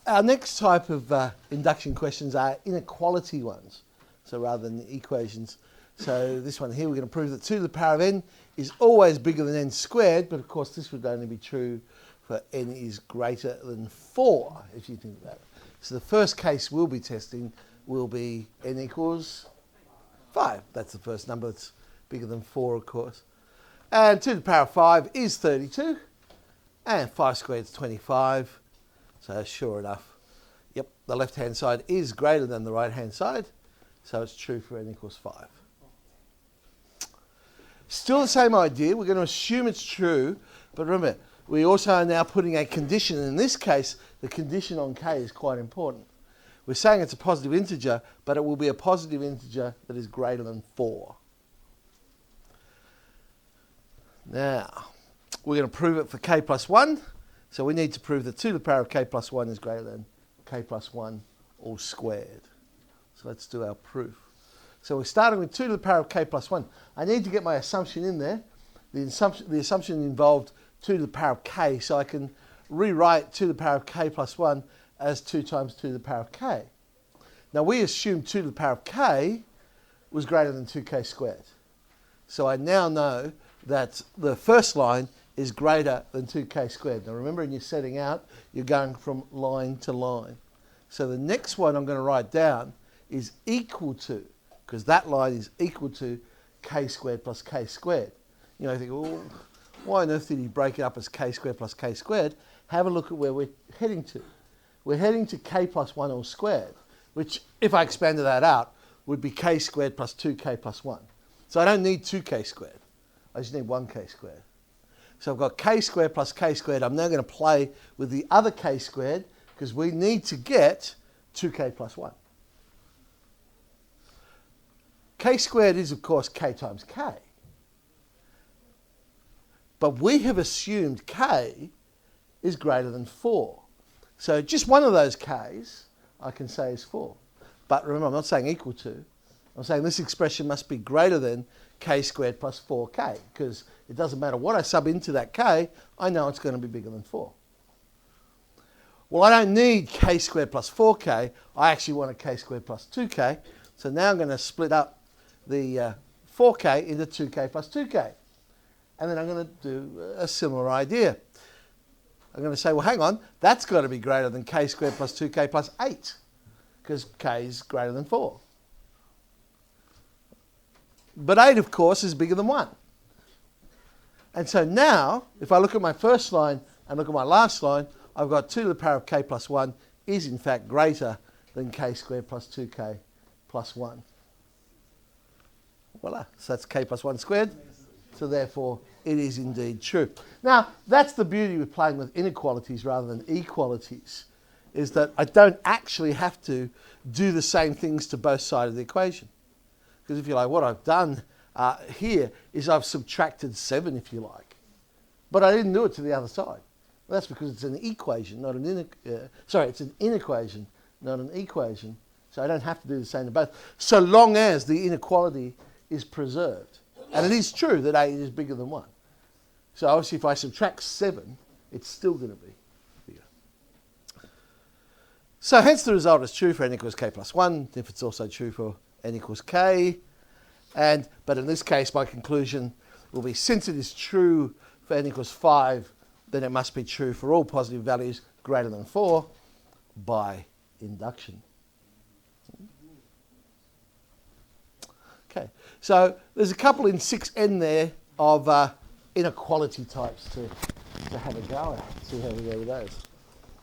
Our next type of induction questions are inequality ones, so rather than the equations. So this one here, we're going to prove that 2 to the power of n is always bigger than n squared, but of course this would only be true for n is greater than 4, if you think about it. So the first case we'll be testing will be n equals 5. That's the first number that's bigger than 4, of course. And 2 to the power of 5 is 32, and 5 squared is 25. So sure enough, yep, the left-hand side is greater than the right-hand side, so it's true for n equals 5. Still the same idea, we're going to assume it's true, but remember, we also are now putting a condition. In this case, the condition on k is quite important. We're saying it's a positive integer, but it will be a positive integer that is greater than 4. Now, we're going to prove it for k plus 1. So we need to prove that 2 to the power of k plus 1 is greater than k plus 1 all squared. So let's do our proof. So we're starting with 2 to the power of k plus 1. I need to get my assumption in there. The assumption involved 2 to the power of k, so I can rewrite 2 to the power of k plus 1 as 2 times 2 to the power of k. Now we assumed 2 to the power of k was greater than 2k squared. So I now know that the first line is greater than 2k squared. Now remember, in your setting out, you're going from line to line. So the next one I'm going to write down is equal to, because that line is equal to k squared plus k squared. You know, you think, well, why on earth did he break it up as k squared plus k squared? Have a look at where we're heading to. We're heading to k plus 1 all squared, which, if I expanded that out, would be k squared plus 2k plus 1. So I don't need 2k squared. I just need 1k squared. So I've got k squared plus k squared. I'm now going to play with the other k squared because we need to get 2k plus 1. K squared is, of course, k times k. But we have assumed k is greater than 4. So just one of those k's I can say is 4. But remember, I'm not saying equal to. I'm saying this expression must be greater than k squared plus 4k, because it doesn't matter what I sub into that k, I know it's going to be bigger than 4. Well, I don't need k squared plus 4k, I actually want a k squared plus 2k, so now I'm going to split up the 4k into 2k plus 2k. And then I'm going to do a similar idea. I'm going to say, well, hang on, that's got to be greater than k squared plus 2k plus 8, because k is greater than 4. But 8, of course, is bigger than 1. And so now, if I look at my first line and look at my last line, I've got 2 to the power of k plus 1 is in fact greater than k squared plus 2k plus 1. Voila, so that's k plus 1 squared. So therefore, it is indeed true. Now, that's the beauty with playing with inequalities rather than equalities, is that I don't actually have to do the same things to both sides of the equation. Because if you like, what I've done here is I've subtracted 7, if you like. But I didn't do it to the other side. Well, that's because it's an equation, not an it's an inequation, not an equation. So I don't have to do the same to both, so long as the inequality is preserved. And it is true that 8 is bigger than 1. So obviously if I subtract 7, it's still going to be bigger. So hence the result is true for n equals k plus 1, if it's also true for n equals k. But in this case, my conclusion will be, since it is true for n equals 5, then it must be true for all positive values greater than 4 by induction. Okay, so there's a couple in 6n there of inequality types to have a go at, see how we go with those.